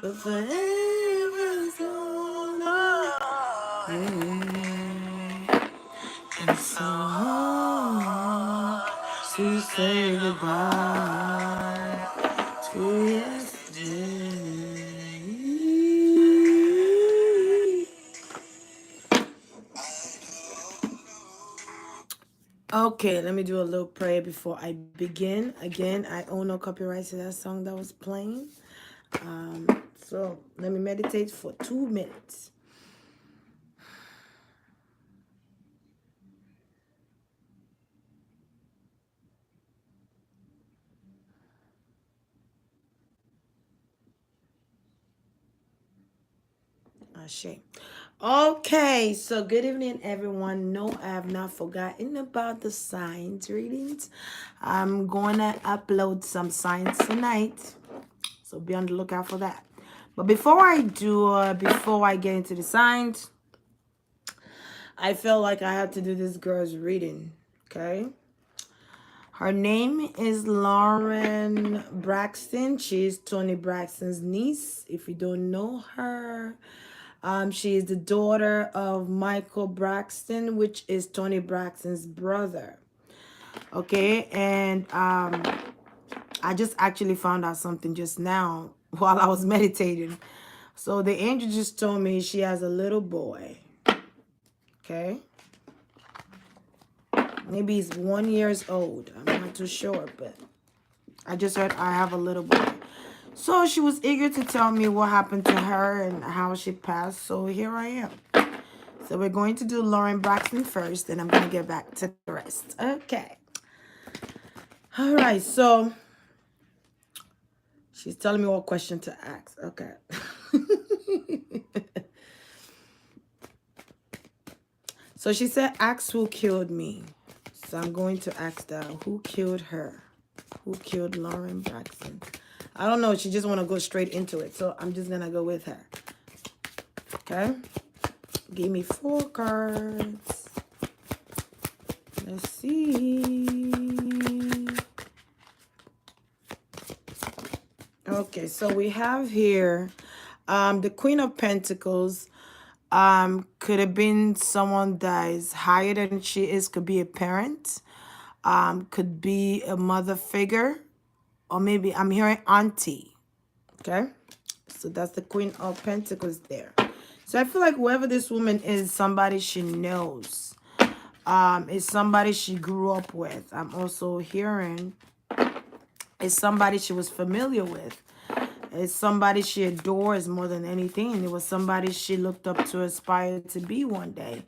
but forever's all yeah. It's so hard to say goodbye to yesterday. Okay, let me do a little prayer before I begin. Again, I own no copyright to that song that was playing. So let me meditate for 2 minutes. Ashe. Okay, so good evening, everyone. No, I have not forgotten about the signs readings. I'm going to upload some signs tonight, so be on the lookout for that. But before I do, before I get into the signs, I felt like I had to do this girl's reading, okay? Her name is Lauren Braxton. She is Tony Braxton's niece, if you don't know her. She is the daughter of Michael Braxton, which is Tony Braxton's brother. Okay, and I just actually found out something just now while I was meditating. So the angel just told me she has a little boy. Okay. Maybe he's 1 year old. I'm not too sure, but I just heard I have a little boy. So she was eager to tell me what happened to her and how she passed. So here I am. So we're going to do Lauren Braxton first, and I'm going to get back to the rest. Okay. All right. So she's telling me what question to ask. Okay. So she said, ask who killed me. So I'm going to ask that. Who killed her? Who killed Lauren Braxton? I don't know. She just want to go straight into it. So I'm just going to go with her. Okay. Give me 4 cards. Let's see. Okay. So we have here the Queen of Pentacles. Could have been someone that is higher than she is. Could be a parent. Could be a mother figure. Or maybe I'm hearing auntie. Okay. So that's the Queen of Pentacles there. So I feel like whoever this woman is, somebody she knows. Is somebody she grew up with. I'm also hearing is somebody she was familiar with. It's somebody she adores more than anything. And it was somebody she looked up to, aspire to be one day.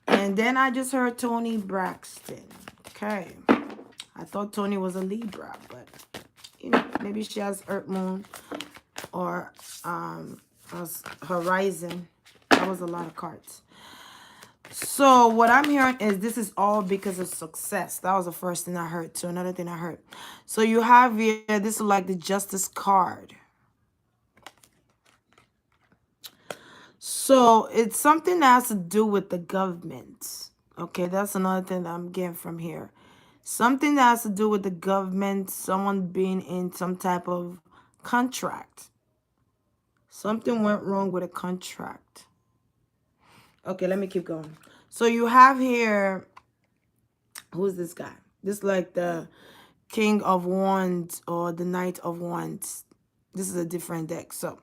And then I just heard Tony Braxton. Okay. I thought Tony was a Libra, but you know, maybe she has Earth Moon or Horizon. That was a lot of cards. So what I'm hearing is this is all because of success. That was the first thing I heard too. Another thing I heard. So you have here, this is like the Justice card. So it's something that has to do with the government. Okay, that's another thing that I'm getting from here. Something that has to do with the government, someone being in some type of contract. Something went wrong with a contract. Okay, let me keep going. So you have here, who's this guy? This is like the King of Wands or the Knight of Wands. This is a different deck. So,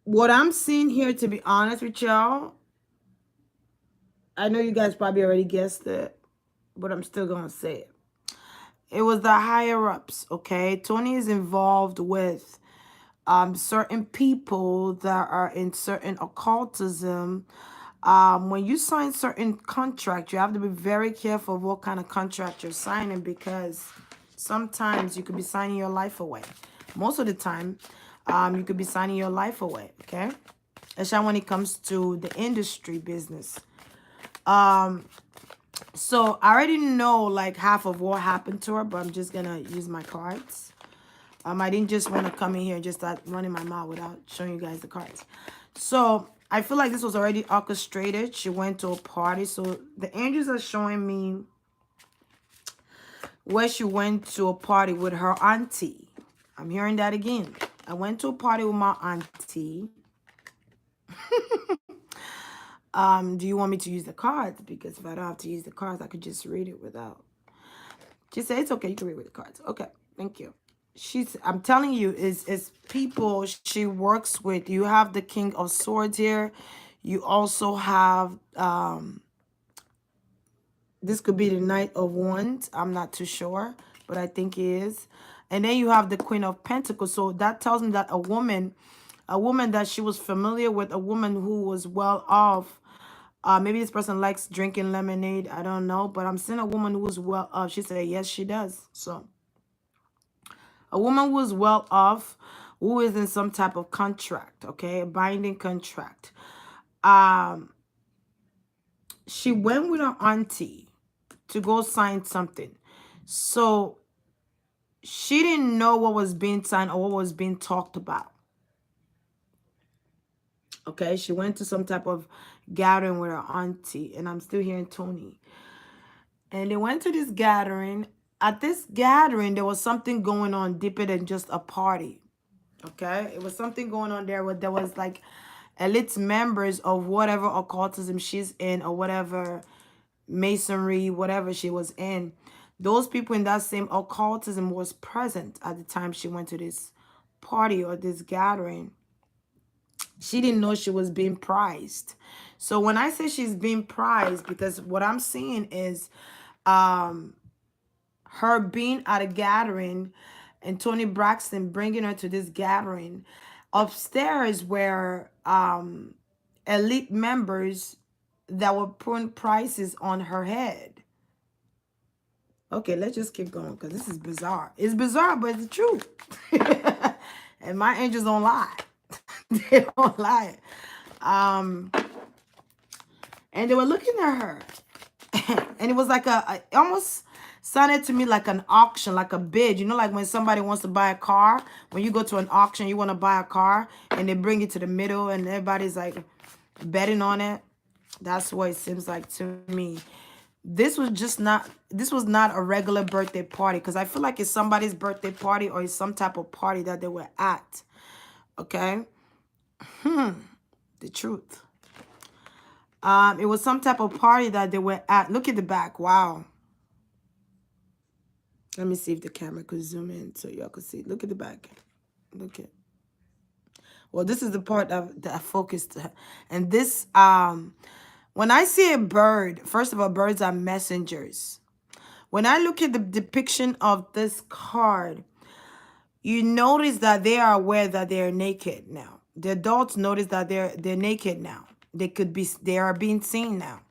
what I'm seeing here, to be honest with y'all, I know you guys probably already guessed it, but I'm still going to say it. It was the higher-ups, okay? Tony is involved with certain people that are in certain occultism. When you sign certain contract, you have to be very careful of what kind of contract you're signing, because sometimes you could be signing your life away. Most of the time, you could be signing your life away, okay? Especially when it comes to the industry business. So I already know like half of what happened to her, but I'm just gonna use my cards. I didn't just want to come in here and just start running my mouth without showing you guys the cards. So I feel like this was already orchestrated. She went to a party. So the angels are showing me where she went to a party with her auntie. I'm hearing that again. I went to a party with my auntie. Do you want me to use the cards? Because if I don't have to use the cards, I could just read it without. She said, it's okay. You can read with the cards. Okay. Thank you. I'm telling you, is people she works with. You have the King of Swords here. You also have, this could be the Knight of Wands. I'm not too sure, but I think it is. And then you have the Queen of Pentacles. So that tells me that a woman that she was familiar with, a woman who was well off. Maybe this person likes drinking lemonade. I don't know. But I'm seeing a woman who was well off. She said, yes, she does. So a woman who is well off, who is in some type of contract, okay? A binding contract. She went with her auntie to go sign something. So she didn't know what was being signed or what was being talked about. Okay, she went to some type of gathering with her auntie, and I'm still hearing Tony. And they went to this gathering. At this gathering, there was something going on deeper than just a party. Okay, it was something going on there where there was like elite members of whatever occultism she's in or whatever masonry, whatever she was in. Those people in that same occultism was present at the time she went to this party or this gathering. She didn't know she was being prized. So when I say she's being prized, because what I'm seeing is her being at a gathering and Tony Braxton bringing her to this gathering. Upstairs were elite members that were putting prices on her head. Okay, let's just keep going because this is bizarre. It's bizarre, but it's the truth. And my angels don't lie. They don't lie. And they were looking at her. And it was like it almost sounded to me like an auction, like a bid. You know, like when somebody wants to buy a car, when you go to an auction, you want to buy a car and they bring it to the middle and everybody's like betting on it. That's what it seems like to me. This was not a regular birthday party, because I feel like it's somebody's birthday party or it's some type of party that they were at. Okay? The truth. It was some type of party that they were at. Look at the back. Wow. Let me see if the camera could zoom in so y'all could see. Look at the back. Look at. Well, this is the part that I focused. And this, when I see a bird, first of all, birds are messengers. When I look at the depiction of this card, you notice that they are aware that they are naked now. The adults notice that they're naked now. They are being seen now.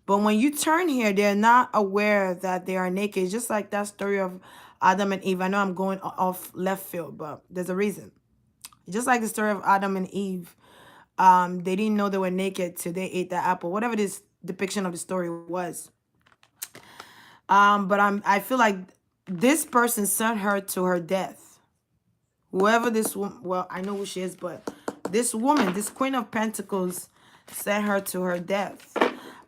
But when you turn here, they're not aware that they are naked. It's just like that story of Adam and Eve. I know I'm going off left field, but there's a reason. Just like the story of Adam and Eve. They didn't know they were naked till they ate the apple. Whatever this depiction of the story was. But I feel like this person sent her to her death. Whoever this woman, well, I know who she is, but this woman, this Queen of Pentacles, sent her to her death.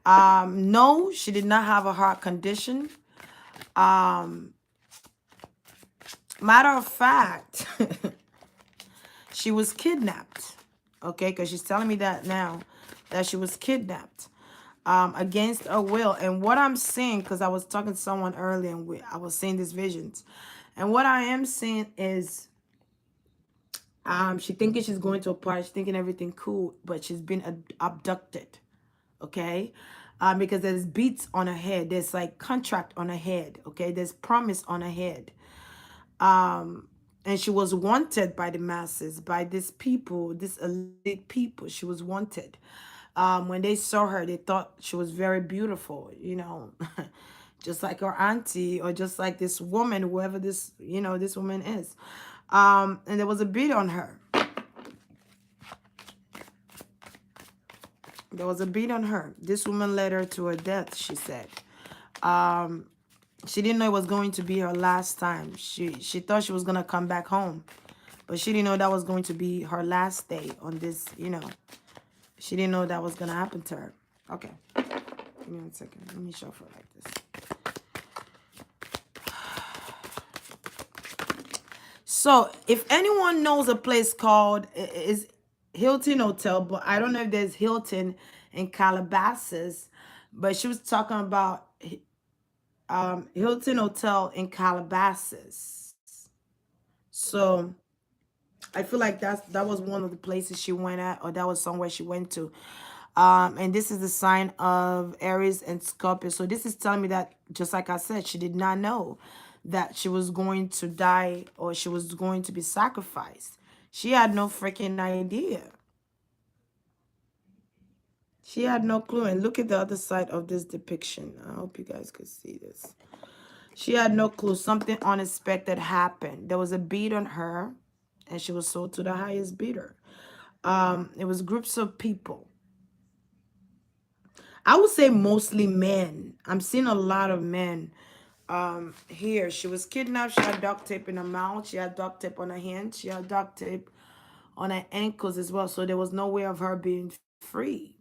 No, she did not have a heart condition. Matter of fact, she was kidnapped. Okay, because she's telling me that now, that she was kidnapped against her will. And what I'm seeing, because I was talking to someone earlier and I was seeing these visions. And what I am seeing is she thinking she's going to a party, she's thinking everything cool, but she's been abducted. Okay, because there's beats on her head, there's like contract on her head. Okay, there's promise on her head. And she was wanted by the masses, by these people, these elite people. She was wanted. When they saw her, they thought she was very beautiful, you know, just like her auntie or just like this woman, whoever this, you know, this woman is. And there was a beat on her. There was a beat on her. This woman led her to her death, she said. She didn't know it was going to be her last time. She thought she was going to come back home. But she didn't know that was going to be her last day on this, you know. She didn't know that was going to happen to her. Okay. Give me 1 second. Let me shuffle like this. So if anyone knows a place called is Hilton Hotel, but I don't know if there's Hilton in Calabasas, but she was talking about Hilton Hotel in Calabasas. So I feel like that was one of the places she went at, or that was somewhere she went to. And this is the sign of Aries and Scorpio. So this is telling me that, just like I said, she did not know that she was going to die or she was going to be sacrificed. She had no freaking idea. She had no clue. And look at the other side of this depiction. I hope you guys could see this. She had no clue. Something unexpected happened. There was a bid on her, and she was sold to the highest bidder. It was groups of people. I would say mostly men. I'm seeing a lot of men here. She was kidnapped. She had duct tape in her mouth. She had duct tape on her hands. She had duct tape on her ankles as well. So there was no way of her being free.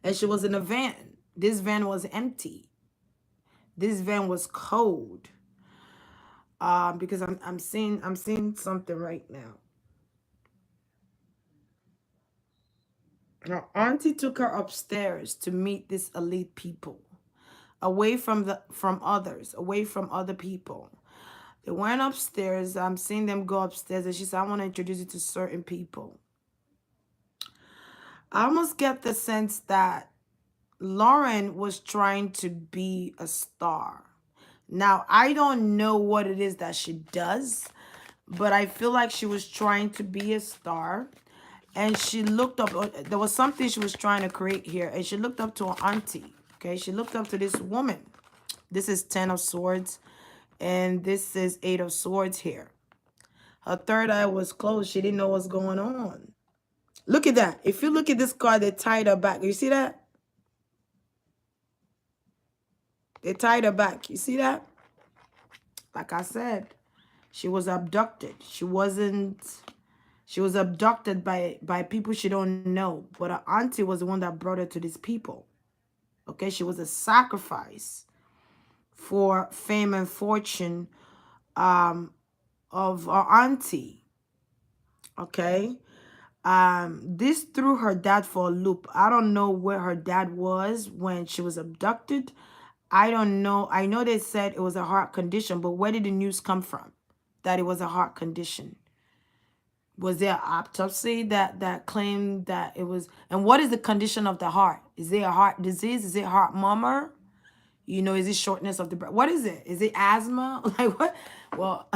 And she was in a van. This van was empty. This van was cold. Because I'm seeing something right now. Her auntie took her upstairs to meet these elite people, away from others, away from other people. They went upstairs. I'm seeing them go upstairs, and she said, "I want to introduce you to certain people." I almost get the sense that Lauren was trying to be a star. Now, I don't know what it is that she does, but I feel like she was trying to be a star. And she looked up, there was something she was trying to create here. And she looked up to her auntie. Okay, she looked up to this woman. This is 10 of Swords. And this is 8 of Swords here. Her third eye was closed. She didn't know what's going on. Look at that. If you look at this card, they tied her back. You see that? They tied her back. You see that? Like I said, she was abducted. She was abducted by people she don't know. But her auntie was the one that brought her to these people. Okay, she was a sacrifice for fame and fortune of her auntie. Okay. This threw her dad for a loop. I don't know where her dad was when she was abducted. I don't know. I know they said it was a heart condition, but where did the news come from that it was a heart condition? Was there an autopsy that claimed that it was? And what is the condition of the heart? Is it a heart disease? Is it heart murmur? You know, is it shortness of the breath? What is it? Is it asthma? Like what? Well,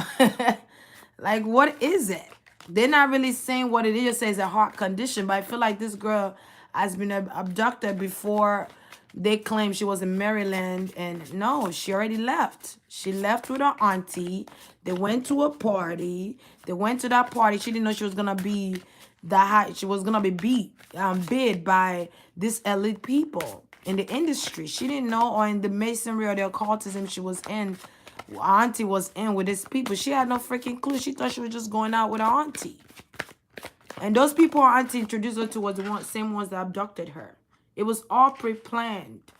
like what is it? They're not really saying what it is. It just says a heart condition. But I feel like this girl has been abducted before. They claim she was in Maryland, and no, she already left. She left with her auntie. They went to a party. They went to that party. She didn't know she was gonna be that high. She was gonna be bid by this elite people in the industry. She didn't know, or in the masonry or the occultism she was in. Auntie was in with these people. She had no freaking clue. She thought she was just going out with her auntie. And those people her auntie introduced her to was the same ones that abducted her. It was all pre-planned.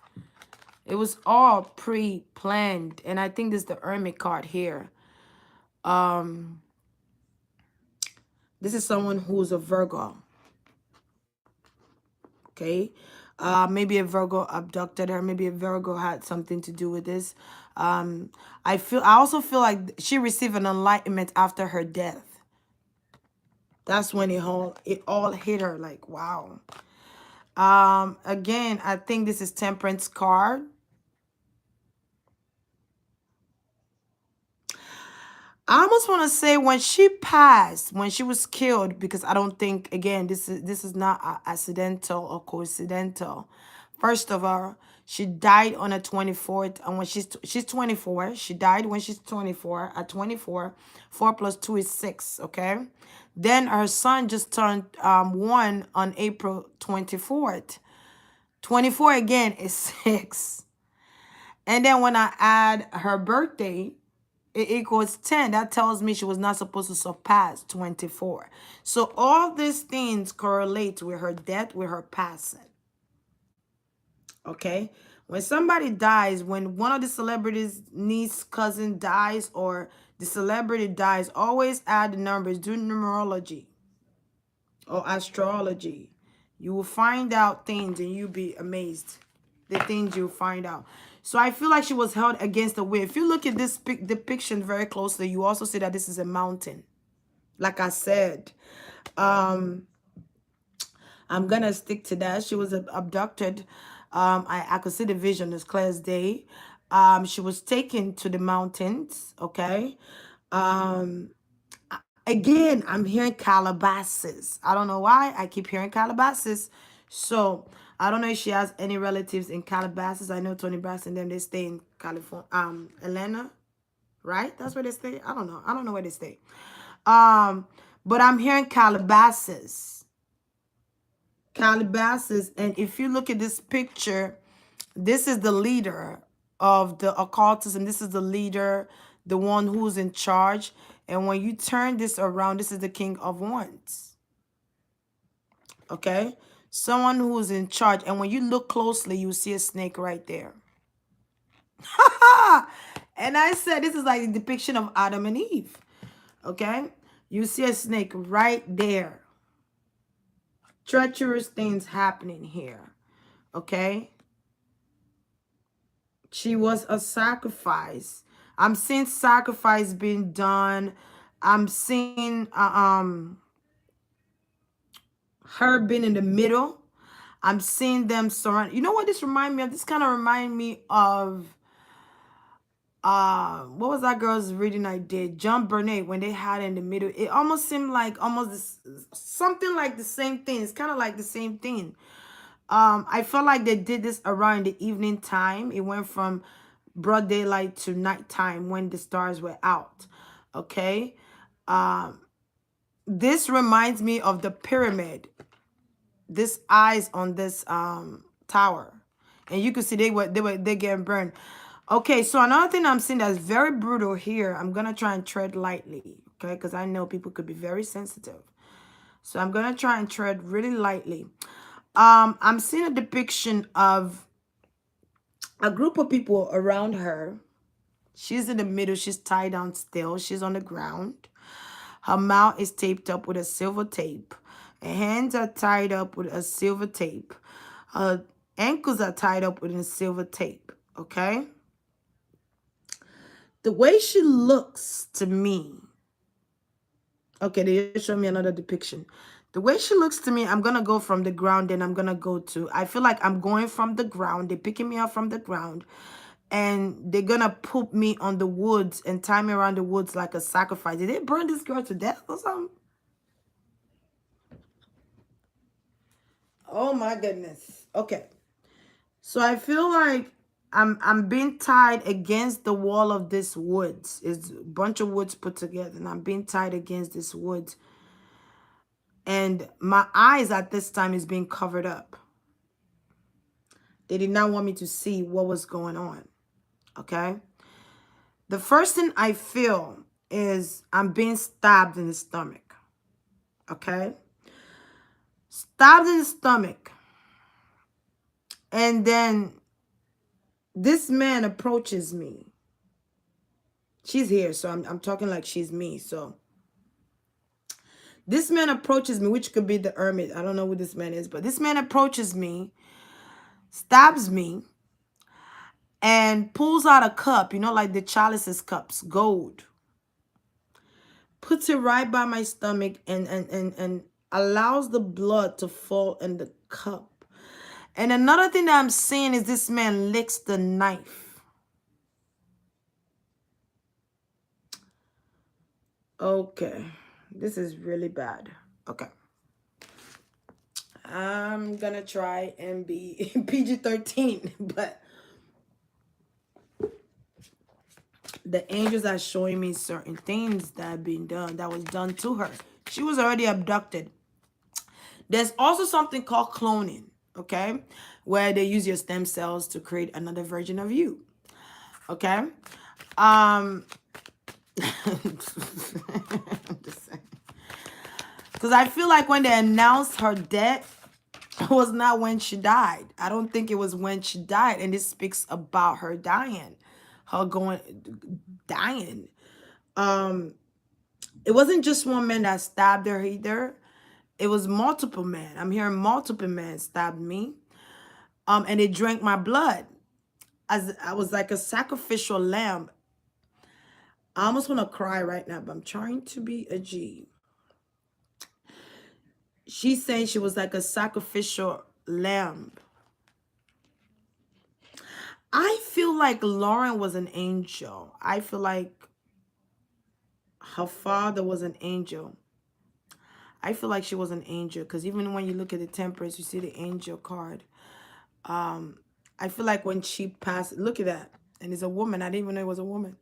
It was all pre-planned. And I think this is the Hermit card here. This is someone who's a Virgo. Okay. Maybe a Virgo abducted her. Maybe a Virgo had something to do with this. I also feel like she received an enlightenment after her death. That's when it all hit her like, wow. Again, I think this is Temperance card. I almost want to say when she passed, when she was killed, because I don't think, again, this is not accidental or coincidental. First of all, she died on the 24th, and when she's 24, she died when she's 24. At 24, 4 plus 2 is 6. Okay, then her son just turned 1 on April 24th. 24 again is 6, and then when I add her birthday, it equals 10. That tells me she was not supposed to surpass 24. So all these things correlate with her death, with her passing. Okay? When somebody dies, when one of the celebrities' niece, cousin dies, or the celebrity dies, always add the numbers. Do numerology or astrology. You will find out things and you'll be amazed. The things you'll find out. So I feel like she was held against the will. If you look at this depiction very closely, you also see that this is a mountain. Like I said, I'm gonna stick to that. She was abducted. I could see the vision as clear as day. She was taken to the mountains. Okay. Um, Again, I'm hearing Calabasas. I don't know why I keep hearing Calabasas. So I don't know if she has any relatives in Calabasas. I know Tony Braxton and them, they stay in California, Atlanta, right? That's where they stay. I don't know. I don't know where they stay. But I'm hearing Calabasas. Calabasas. And if you look at this picture, this is the leader of the occultism. This is the leader, the one who's in charge. And when you turn this around, this is the King of Wands. Okay? Someone who's in charge. And when you look closely, you see a snake right there. And I said, this is like the depiction of Adam and Eve. Okay? You see a snake right there. Treacherous things happening here. Okay? She was a sacrifice. I'm seeing sacrifice being done. I'm seeing her being in the middle. I'm seeing them surround. You know what this remind me of? This kind of remind me of what was that girl's reading I did? John Burnett, when they had it in the middle. It almost seemed like something like the same thing. It's kind of like the same thing. I felt like they did this around the evening time. It went from broad daylight to nighttime when the stars were out. Okay. This reminds me of the pyramid. This eyes on this tower. And you could see they getting burned. Okay, so another thing I'm seeing that's very brutal here. I'm gonna try and tread lightly. Okay, because I know people could be very sensitive. So I'm gonna try and tread really lightly. I'm seeing a depiction of a group of people around her. She's in the middle. She's tied down still. She's on the ground. Her mouth is taped up with a silver tape. Her hands are tied up with a silver tape. Her ankles are tied up with a silver tape. Okay? The way she looks to me. Okay, they show me another depiction. The way she looks to me, I'm going to go from the ground, then I'm going to go to... I feel like I'm going from the ground. They're picking me up from the ground. And they're going to put me on the woods and tie me around the woods like a sacrifice. Did they burn this girl to death or something? Oh my goodness. Okay. So I feel like I'm being tied against the wall of this woods. It's a bunch of woods put together. And I'm being tied against this woods. And my eyes at this time is being covered up. They did not want me to see what was going on. Okay? The first thing I feel is I'm being stabbed in the stomach. Okay? Stabbed in the stomach. And then this man approaches me. She's here, so I'm talking like she's me. So this man approaches me, which could be the hermit. I don't know who this man is, but this man approaches me, stabs me, and pulls out a cup, you know, like the chalices cups, gold. Puts it right by my stomach and allows the blood to fall in the cup. And another thing that I'm seeing is this man licks the knife. Okay. This is really bad. Okay. I'm gonna try and be PG-13, but the angels are showing me certain things that have been done, that was done to her. She was already abducted. There's also something called cloning, okay? Where they use your stem cells to create another version of you, okay? Because I feel like when they announced her death, It was not when she died. I don't think it was when she died. And this speaks about her dying. Her dying. It wasn't just one man that stabbed her either. It was multiple men. I'm hearing multiple men stabbed me. And they drank my blood. As I was like a sacrificial lamb. I almost want to cry right now, but I'm trying to be a G. She's saying she was like a sacrificial lamb. I feel like Lauren was an angel. I feel like her father was an angel. I feel like she was an angel because even when you look at the Temperance, you see the angel card. I feel like when she passed, look at that. And it's a woman. I didn't even know it was a woman.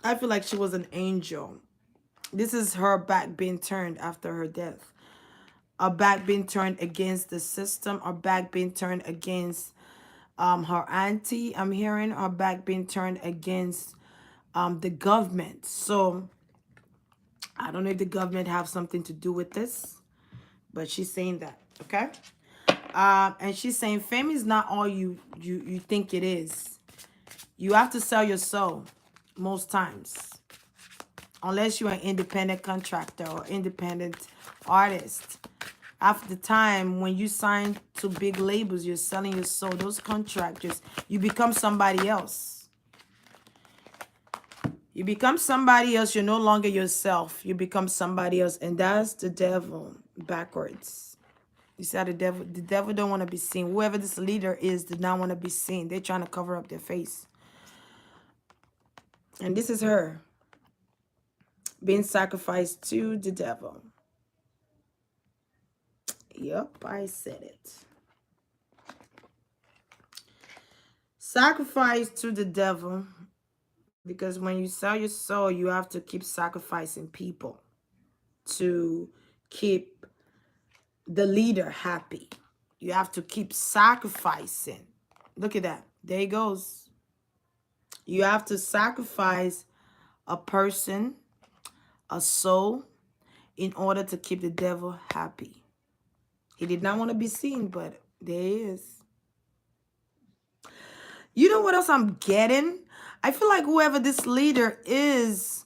I feel like she was an angel. This is her back being turned after her death. Her back being turned against the system. Her back being turned against her auntie. I'm hearing her back being turned against the government. So I don't know if the government have something to do with this, but she's saying that, okay? And she's saying fame is not all you think it is. You have to sell your soul most times. Unless you're an independent contractor or independent artist. After the time when you sign to big labels, you're selling your soul. Those contractors, you become somebody else. You become somebody else. You're no longer yourself. You become somebody else. And that's the devil backwards. You see how the devil don't want to be seen. Whoever this leader is did not want to be seen. They're trying to cover up their face. And this is her being sacrificed to the devil. Yep, I said it. Sacrifice to the devil. Because when you sell your soul, you have to keep sacrificing people to keep the leader happy. You have to keep sacrificing. Look at that. There he goes. You have to sacrifice a person, a soul, in order to keep the devil happy. He did not want to be seen, but there he is. You know what else I'm getting? I feel like whoever this leader is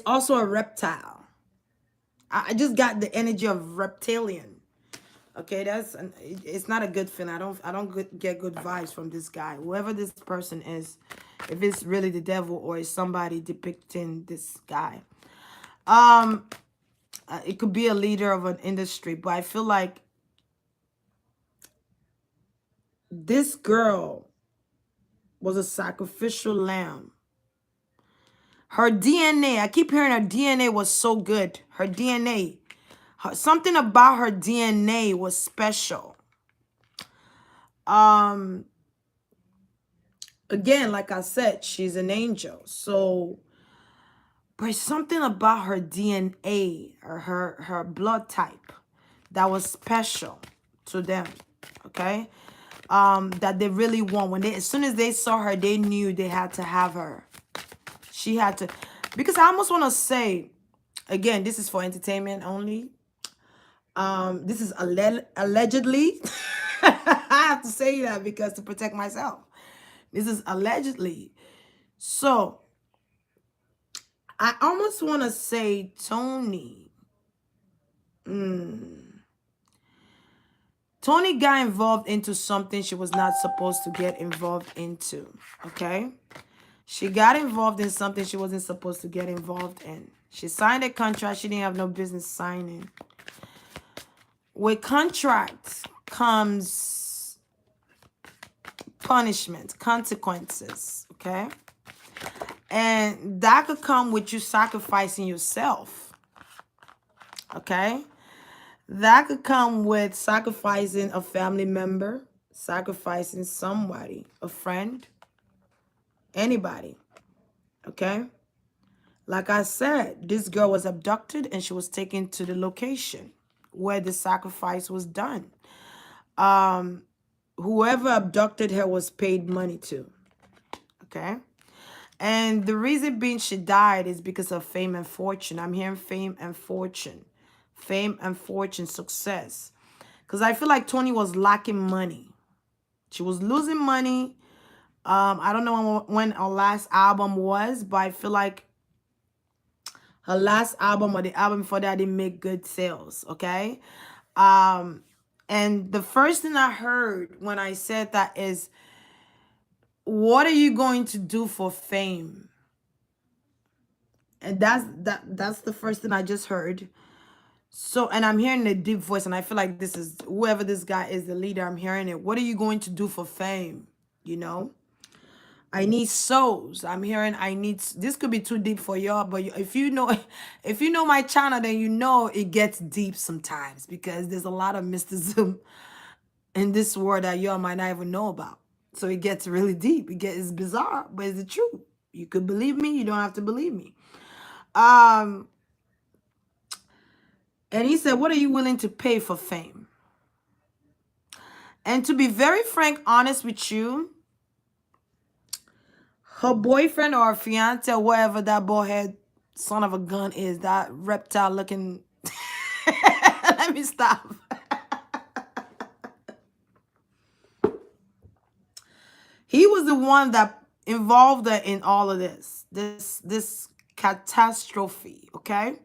also a reptile. I just got the energy of reptilian. Okay, it's not a good feeling. I don't get good vibes from this guy. Whoever this person is, if it's really the devil or is somebody depicting this guy. It could be a leader of an industry, but I feel like this girl was a sacrificial lamb. Her DNA, I keep hearing her DNA was so good. Her DNA, something about her DNA was special. Again, like I said, she's an angel. So, but something about her DNA or her blood type that was special to them. Okay. That they really want. As soon as they saw her, they knew they had to have her. She had to, because I almost want to say, again, this is for entertainment only. This is allegedly. I have to say that because to protect myself. This is allegedly. So, I almost want to say Tony. Tony got involved into something she was not supposed to get involved into. Okay? She got involved in something she wasn't supposed to get involved in. She signed a contract she didn't have no business signing. With contracts comes punishment, consequences, okay? And that could come with you sacrificing yourself, okay? That could come with sacrificing a family member, sacrificing somebody, a friend, anybody, okay? Like I said, this girl was abducted and she was taken to the location where the sacrifice was done. Whoever abducted her was paid money to, okay? And the reason being she died is because of fame and fortune. I'm hearing fame and fortune. fame and fortune, success. Because I feel like Tony was lacking money. She was losing money. I don't know when her last album was, but I feel like her last album or the album before that didn't make good sales. Okay. And the first thing I heard when I said that is, what are you going to do for fame? And that's the first thing I just heard. So, and I'm hearing a deep voice, and I feel like this is whoever this guy is, the leader. I'm hearing it. What are you going to do for fame? You know, I need souls. I'm hearing I need. This could be too deep for y'all, but if you know, if you know my channel, then you know it gets deep sometimes because there's a lot of mysticism in this world that y'all might not even know about. So it gets really deep. It's bizarre, but it's the truth. You could believe me. You don't have to believe me. And he said, what are you willing to pay for fame? And to be very frank, honest with you, her boyfriend or fiance or whatever that bullhead son of a gun is, that reptile looking. Let me stop. He was the one that involved her in all of this catastrophe, okay?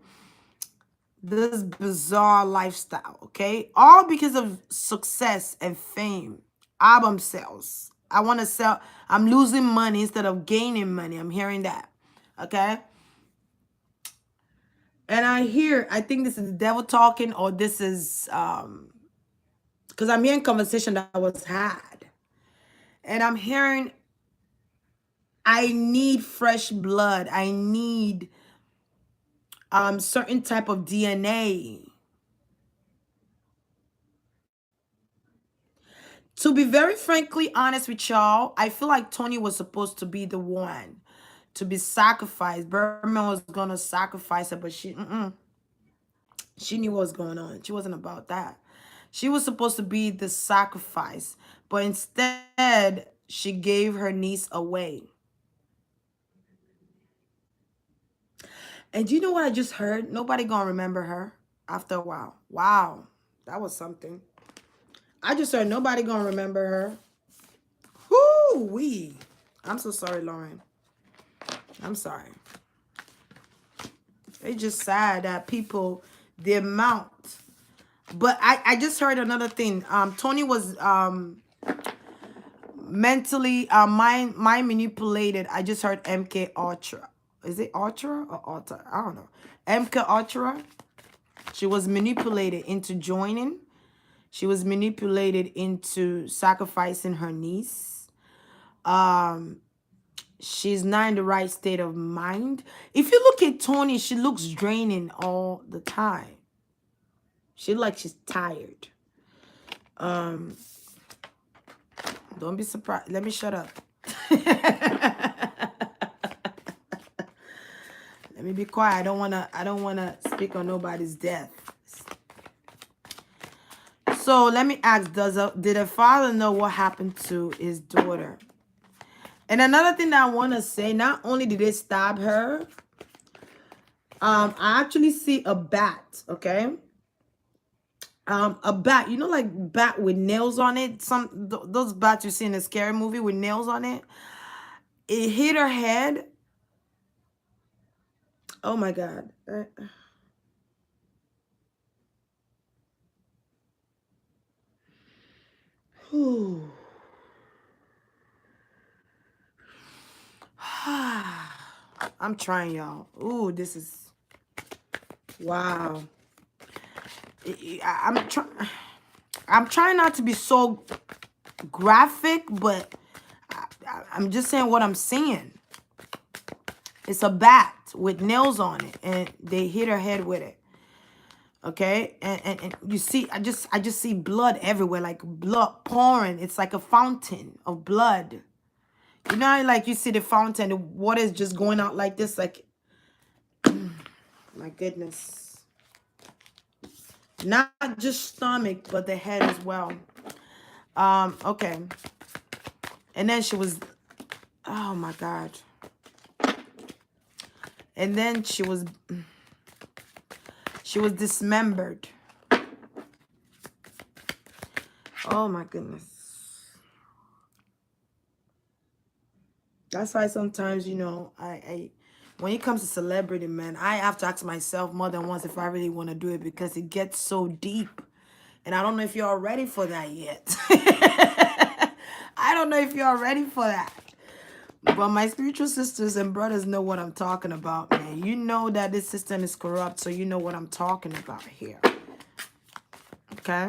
This bizarre lifestyle, okay? All because of success and fame, album sales. I want to sell. I'm losing money instead of gaining money. I'm hearing that, okay? And I think this is the devil talking, or this is, because I'm hearing conversation that was had. And I'm hearing, I need fresh blood. I need certain type of DNA. To be very frankly honest with y'all, I feel like Tony was supposed to be the one to be sacrificed. Berman was going to sacrifice her, but she knew what was going on. She wasn't about that. She was supposed to be the sacrifice, but instead, she gave her niece away. And you know what I just heard? Nobody gonna remember her after a while. Wow, that was something. I just heard nobody gonna remember her. Whoo-wee. I'm so sorry, Lauren. I'm sorry. It's just sad that people, the amount. But I just heard another thing. Tony was mentally mind manipulated. I just heard MK Ultra. Is it Ultra or Ultra? I don't know. MK Ultra. She was manipulated into joining. She was manipulated into sacrificing her niece. She's not in the right state of mind. If you look at Tony, she looks draining all the time. She looks like she's tired. Don't be surprised. Let me shut up. Let me be quiet. I don't wanna speak on nobody's death. So let me ask, did her father know what happened to his daughter? And another thing that I want to say, not only did they stab her, I actually see a bat, okay? A bat, you know, like bat with nails on it. Those bats you see in a scary movie with nails on it. It hit her head. Oh my God. I'm trying, y'all. Ooh, this is, wow. I'm trying not to be so graphic, but I'm just saying what I'm seeing. It's a bat with nails on it, and they hit her head with it. Okay, and you see, I just see blood everywhere, like blood pouring. It's like a fountain of blood. You know, like you see the fountain, the water is just going out like this, like, my goodness. Not just stomach, but the head as well. Okay. And then she was, oh my God. And then she She was dismembered. Oh my goodness. That's why sometimes, you know, I when it comes to celebrity, man, I have to ask myself more than once if I really want to do it, because it gets so deep. And I don't know if you're ready for that yet. I don't know if you're ready for that. But my spiritual sisters and brothers know what I'm talking about, man. You know that this system is corrupt, so you know what I'm talking about here. Okay?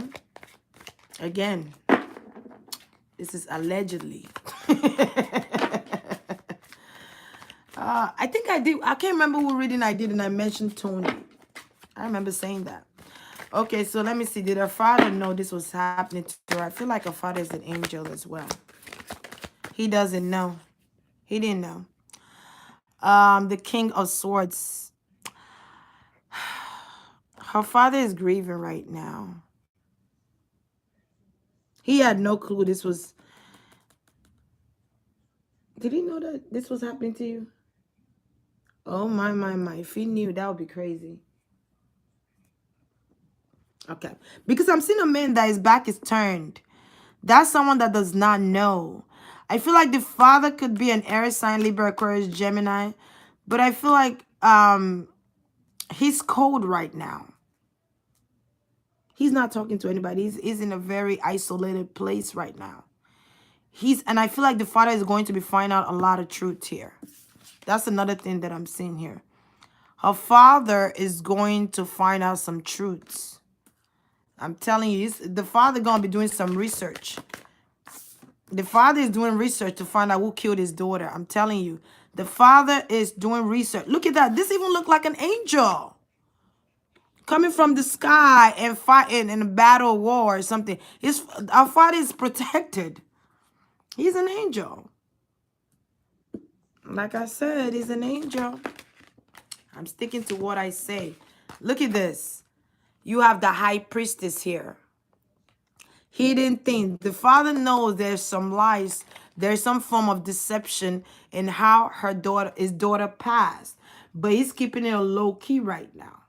Again, this is allegedly. I think I did. I can't remember what reading I did, and I mentioned Tony. I remember saying that. Okay, so let me see. Did her father know this was happening to her? I feel like her father is an angel as well. He doesn't know. He didn't know. The King of Swords. Her father is grieving right now. He had no clue this was... Did he know that this was happening to you? Oh, my. If he knew, that would be crazy. Okay. Because I'm seeing a man that his back is turned. That's someone that does not know. I feel like the father could be an air sign, Libra, Aquarius, Gemini. But I feel like he's cold right now. He's not talking to anybody. He's in a very isolated place right now. And I feel like the father is going to be finding out a lot of truth here. That's another thing that I'm seeing here. Her father is going to find out some truths. I'm telling you, the father going to be doing some research. The father is doing research to find out who killed his daughter. I'm telling you, the father is doing research. Look at that. This even look like an angel coming from the sky and fighting in a battle war or something. Our father is protected. He's an angel. Like I said, he's an angel. I'm sticking to what I say. Look at this. You have the high priestess here. Hidden thing. The father knows there's some lies. There's some form of deception in how his daughter passed. But he's keeping it a low key right now.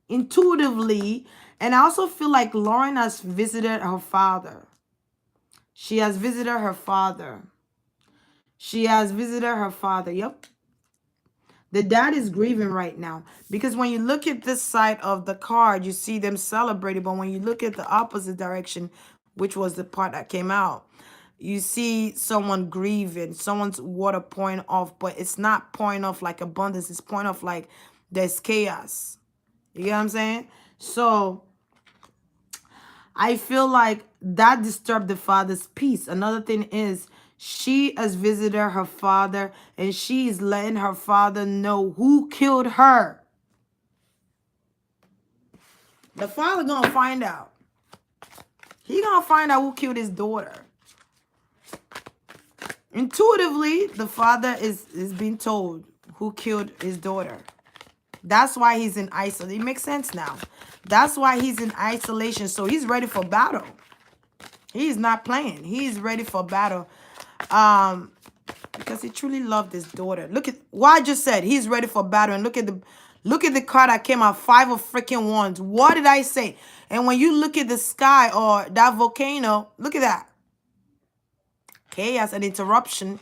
Intuitively. And I also feel like Lauren has visited her father. She has visited her father. She has visited her father. Yep. The dad is grieving right now. Because when you look at this side of the card, you see them celebrating. But when you look at the opposite direction, which was the part that came out, you see someone grieving. Someone's water pouring off. But it's not pouring off like abundance. It's pouring off like there's chaos. You get what I'm saying? So I feel like that disturbed the father's peace. Another thing is, she has visited her father and she's letting her father know who killed her. The father gonna find out. He gonna find out who killed his daughter. Intuitively, the father is being told who killed his daughter. That's why he's in isolation. It makes sense now. That's why he's in isolation. So he's ready for battle. He's not playing. He's ready for battle. Because he truly loved his daughter. Look at what I just said. He's ready for battle. And look at the card that came out. 5 of freaking wands. What did I say? And when you look at the sky or that volcano, look at that. Chaos and interruption.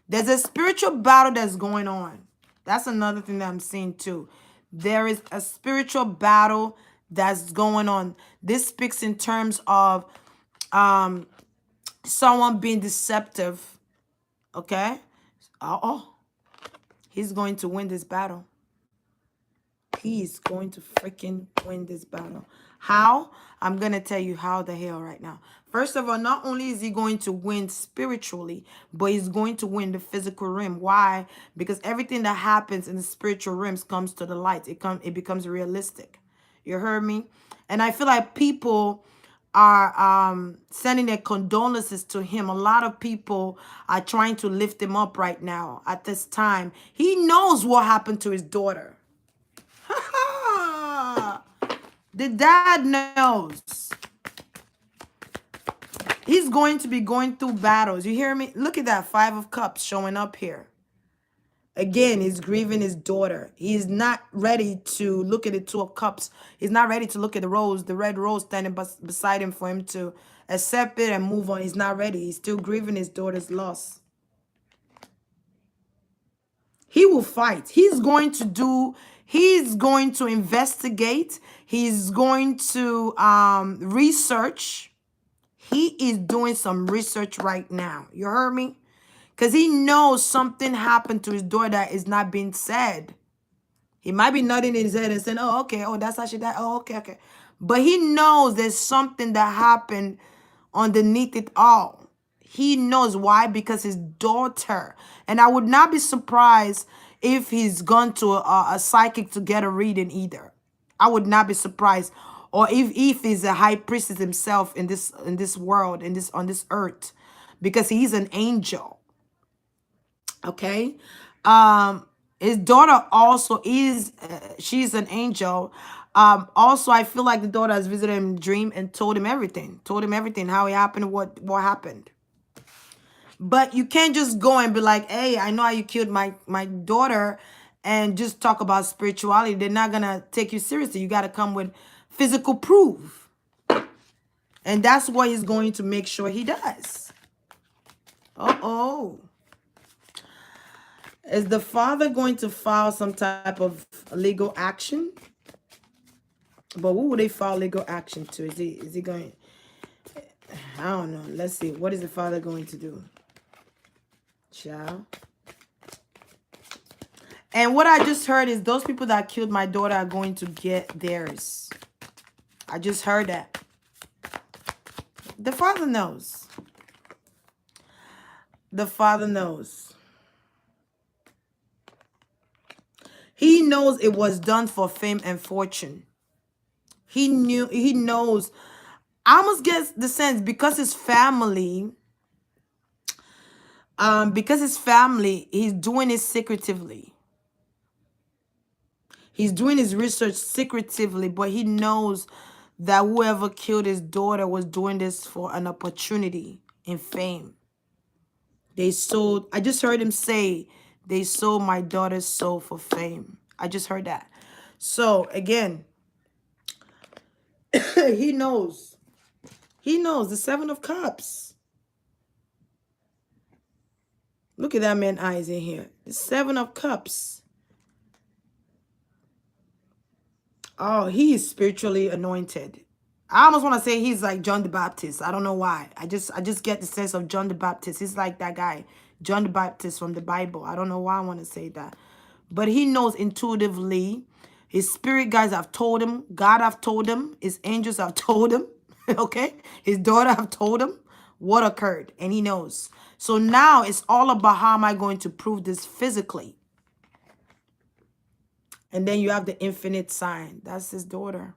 There's a spiritual battle that's going on. That's another thing that I'm seeing too. There is a spiritual battle that's going on. This speaks in terms of someone being deceptive. Okay? He's going to win this battle. He's going to freaking win this battle. How? I'm going to tell you how the hell right now. First of all, not only is he going to win spiritually, but he's going to win the physical realm. Why? Because everything that happens in the spiritual realms comes to the light. It becomes realistic. You heard me? And I feel like people are sending their condolences to him. A lot of people are trying to lift him up right now at this time. He knows what happened to his daughter. The dad knows. He's going to be going through battles. You hear me? Look at that 5 of Cups showing up here. Again, he's grieving his daughter. He's not ready to look at the Two of Cups. He's not ready to look at the rose, the red rose standing beside him for him to accept it and move on. He's not ready. He's still grieving his daughter's loss. He will fight. He's going to investigate. He's going to research. He is doing some research right now. You heard me? Because he knows something happened to his daughter that is not being said. He might be nodding in his head and saying, oh, okay. Oh, that's how she died. Oh, okay, okay. But he knows there's something that happened underneath it all. He knows why, because his daughter. And I would not be surprised if he's gone to a psychic to get a reading either. I would not be surprised. Or if he's a high priestess himself in this world, on this earth, because he's an angel. Okay. His daughter also is, she's an angel. Also, I feel like the daughter has visited him in dream and told him everything, how it happened, what happened. But you can't just go and be like, hey, I know how you killed my daughter, and just talk about spirituality. They're not going to take you seriously. You got to come with physical proof. And that's what he's going to make sure he does. Uh-oh. Is the father going to file some type of legal action? But who would they file legal action to? Is he going? I don't know. Let's see. What is the father going to do? Child. And what I just heard is those people that killed my daughter are going to get theirs. I just heard that. The father knows. The father knows. He knows it was done for fame and fortune. He knows. I almost get the sense because his family, he's doing it secretively. He's doing his research secretively, but he knows that whoever killed his daughter was doing this for an opportunity and fame. They sold, I just heard him say, they sold my daughter's soul for fame. I just heard that. So, again, he knows. He knows the Seven of Cups. Look at that man's eyes in here. The Seven of Cups. Oh, he is spiritually anointed. I almost want to say he's like John the Baptist. I don't know why. I just get the sense of John the Baptist. He's like that guy, John the Baptist from the Bible. I don't know why I want to say that. But he knows intuitively. His spirit guides have told him. God have told him. His angels have told him. Okay? His daughter have told him what occurred. And he knows. So now it's all about how am I going to prove this physically. And then you have the infinite sign. That's his daughter.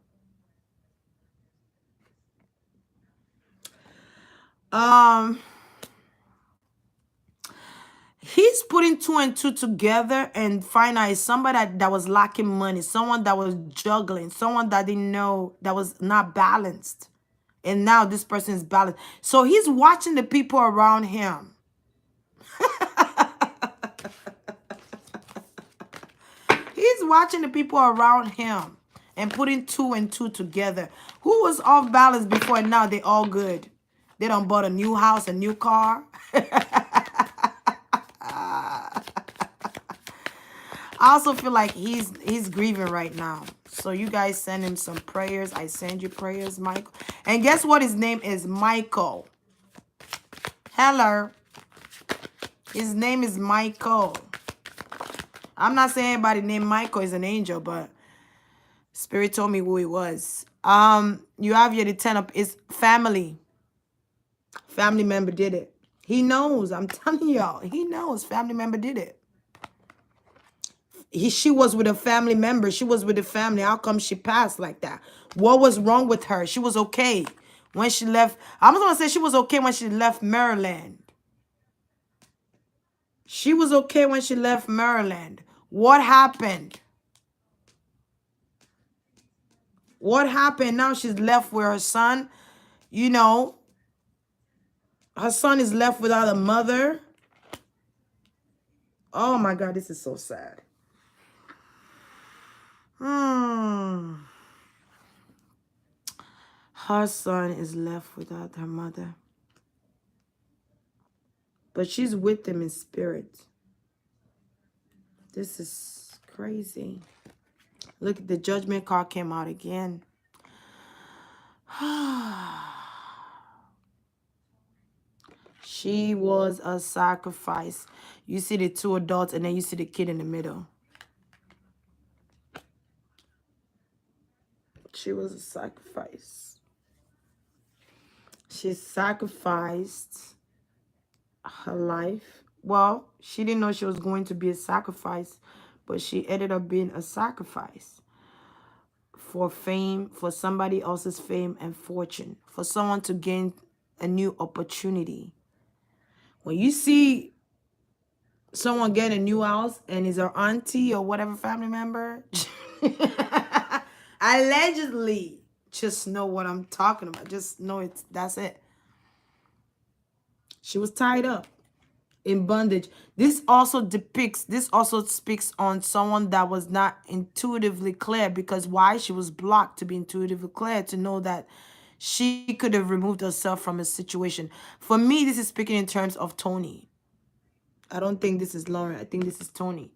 He's putting 2 and 2 together and find out somebody that was lacking money, someone that was juggling, someone that didn't know, that was not balanced. And now this person is balanced. So he's watching the people around him. He's watching the people around him and putting 2 and 2 together. Who was off balance before and now they all good? They done bought a new house, a new car. I also feel like he's grieving right now. So you guys send him some prayers. I send you prayers, Michael. And guess what? His name is Michael. Hello. His name is Michael. I'm not saying anybody named Michael is an angel, but Spirit told me who he was. You have here the 10 of his family. Family member did it. He knows. I'm telling y'all. He knows. Family member did it. She was with a family member. She was with the family. How come she passed like that? What was wrong with her? She was okay when she left. I'm going to say she was okay when she left Maryland. She was okay when she left Maryland. What happened? What happened? Now she's left with her son. You know, her son is left without a mother. Oh my God, this is so sad. Her son is left without her mother. But she's with him in spirit. This is crazy. Look, the judgment card came out again. She was a sacrifice. You see the two adults and then you see the kid in the middle. She was a sacrifice. She sacrificed her life. Well, she didn't know she was going to be a sacrifice, but she ended up being a sacrifice for fame, for somebody else's fame and fortune, for someone to gain a new opportunity. When you see someone get a new house and is her auntie or whatever family member, allegedly, just know what I'm talking about. Just know that's it. She was tied up in bondage. This also speaks on someone that was not intuitively clear, because why? She was blocked to be intuitively clear, to know that she could have removed herself from a situation. For me, this is speaking in terms of Tony. I don't think this is Lauren. I think this is Tony.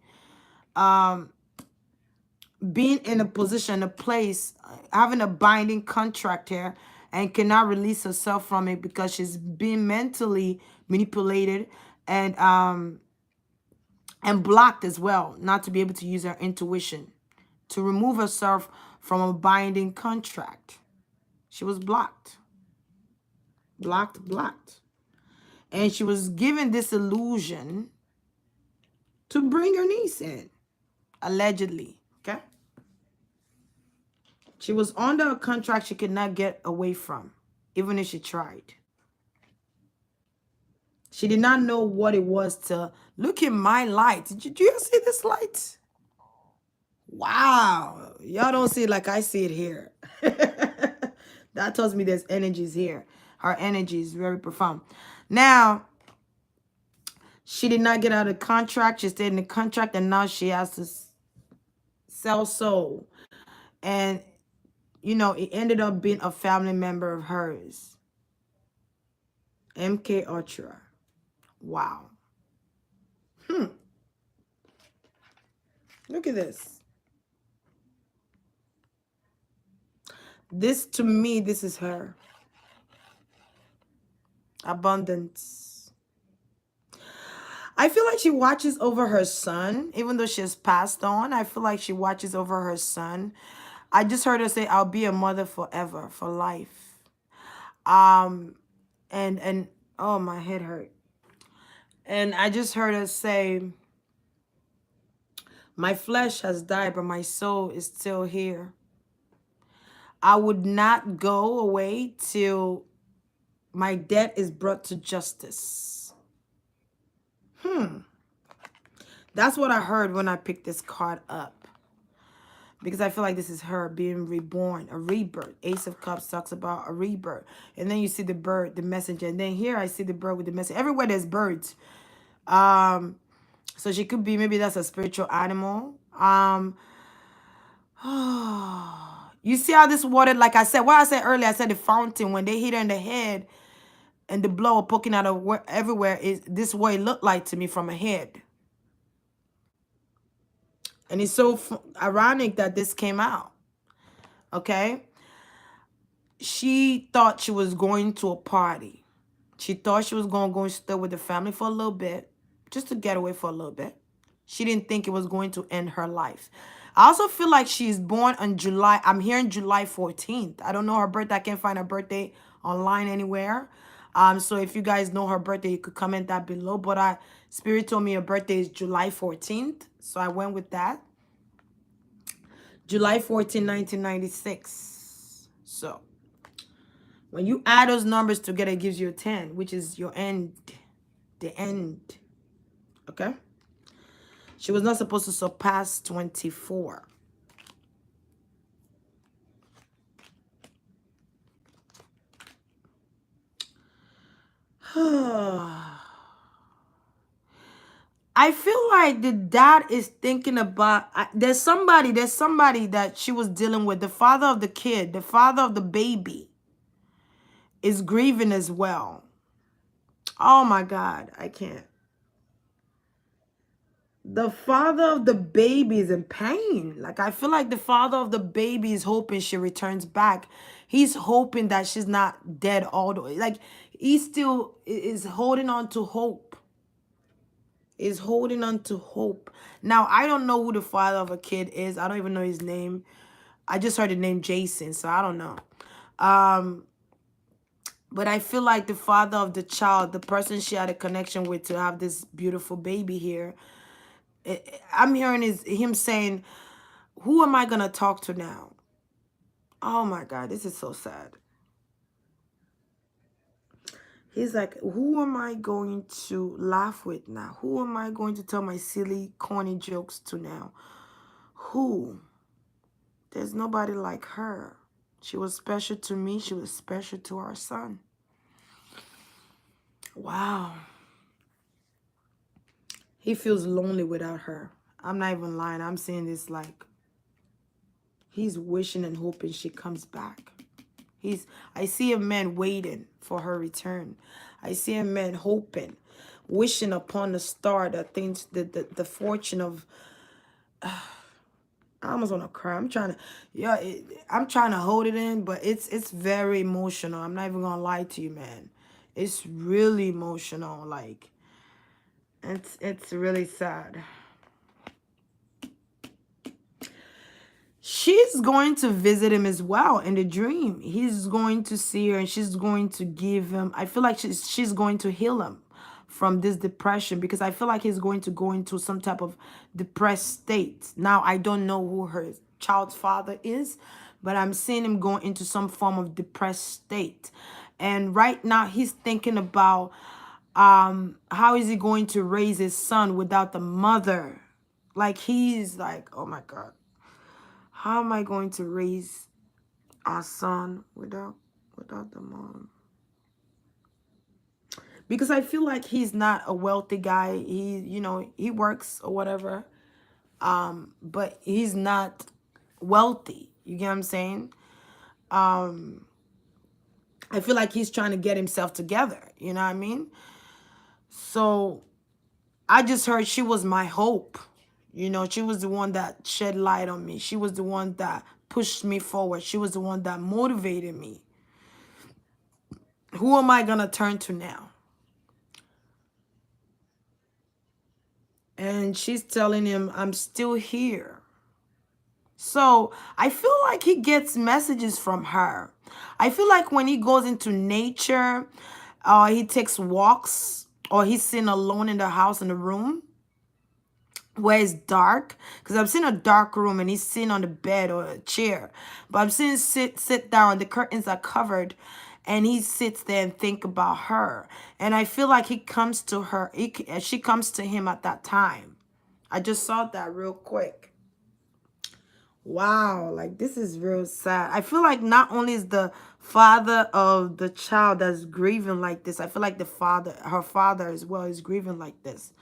Being in a position, a place, having a binding contract here, and cannot release herself from it because she's being mentally manipulated and blocked as well, not to be able to use her intuition to remove herself from a binding contract. She was blocked. Blocked. And she was given this illusion to bring her niece in, allegedly, okay? She was under a contract she could not get away from, even if she tried. She did not know what it was to look at my light. Do you see this light? Wow. Y'all don't see it like I see it here. That tells me there's energies here. Her energy is very profound. Now, she did not get out of the contract. She stayed in the contract, and now she has to sell soul. And, you know, it ended up being a family member of hers. MK Ultra. Wow. Look at this. This, to me, this is her. Abundance. I feel like she watches over her son, even though she has passed on. I feel like she watches over her son. I just heard her say, I'll be a mother forever, for life. And oh, my head hurt. And I just heard her say, my flesh has died, but my soul is still here. I would not go away till my debt is brought to justice. That's what I heard when I picked this card up. Because I feel like this is her being reborn, a rebirth. Ace of Cups talks about a rebirth. And then you see the bird, the messenger. And then here I see the bird with the message. Everywhere there's birds. So she could be, maybe that's a spiritual animal. You see how this water, like I said, what I said earlier, I said the fountain, when they hit her in the head and the blower poking out of everywhere, is this what it looked like to me from ahead. And it's so ironic that this came out. Okay? She thought she was going to a party. She thought she was going to go and stay with the family for a little bit, just to get away for a little bit. She didn't think it was going to end her life. I also feel like she's born on July. I'm hearing July 14th. I don't know her birthday. I can't find her birthday online anywhere. So if you guys know her birthday, you could comment that below. But Spirit told me her birthday is July 14th. So I went with that. July 14, 1996. So when you add those numbers together, it gives you a 10, which is your end. The end. Okay? She was not supposed to surpass 24. I feel like the dad is thinking about, there's somebody that she was dealing with. The father of the kid, the father of the baby is grieving as well. Oh my God, I can't. The father of the baby is in pain. Like, I feel like the father of the baby is hoping she returns back. He's hoping that she's not dead all the way. Like, he still is holding on to hope. Is holding on to hope. Now, I don't know who the father of a kid is. I don't even know his name. I just heard the name Jason, so I don't know. But I feel like the father of the child, the person she had a connection with to have this beautiful baby here, I'm hearing him saying, who am I going to talk to now? Oh my God, this is so sad. He's like, who am I going to laugh with now? Who am I going to tell my silly, corny jokes to now? Who? There's nobody like her. She was special to me. She was special to our son. Wow. He feels lonely without her. I'm not even lying. I'm saying this like he's wishing and hoping she comes back. I see a man waiting for her return. I see a man hoping, wishing upon the star that thinks the fortune of I almost want to cry. I'm trying to, I'm trying to hold it in, but it's very emotional. I'm not even gonna lie to you, man. It's really emotional. Like, it's really sad. She's going to visit him as well in the dream. He's going to see her and she's going to give him, I feel like she's going to heal him from this depression, because I feel like he's going to go into some type of depressed state. Now, I don't know who her child's father is, but I'm seeing him going into some form of depressed state. And right now he's thinking about how is he going to raise his son without the mother? Like, he's like, oh my God. How am I going to raise our son without the mom? Because I feel like he's not a wealthy guy. He works or whatever. But he's not wealthy. You get what I'm saying? I feel like he's trying to get himself together. You know what I mean? So I just heard she was my hope. She was the one that shed light on me. She was the one that pushed me forward. She was the one that motivated me. Who am I going to turn to now? And she's telling him, I'm still here. So I feel like he gets messages from her. I feel like when he goes into nature, or he takes walks, or he's sitting alone in the house in the room, where it's dark, because I've seen a dark room and he's sitting on the bed or a chair, but I'm seeing sit down, the curtains are covered, and he sits there and think about her. And I feel like he comes to her, she comes to him at that time. I just saw that real quick. Wow, like, this is real sad. I feel like not only is the father of the child that's grieving like this, I feel like her father as well is grieving like this.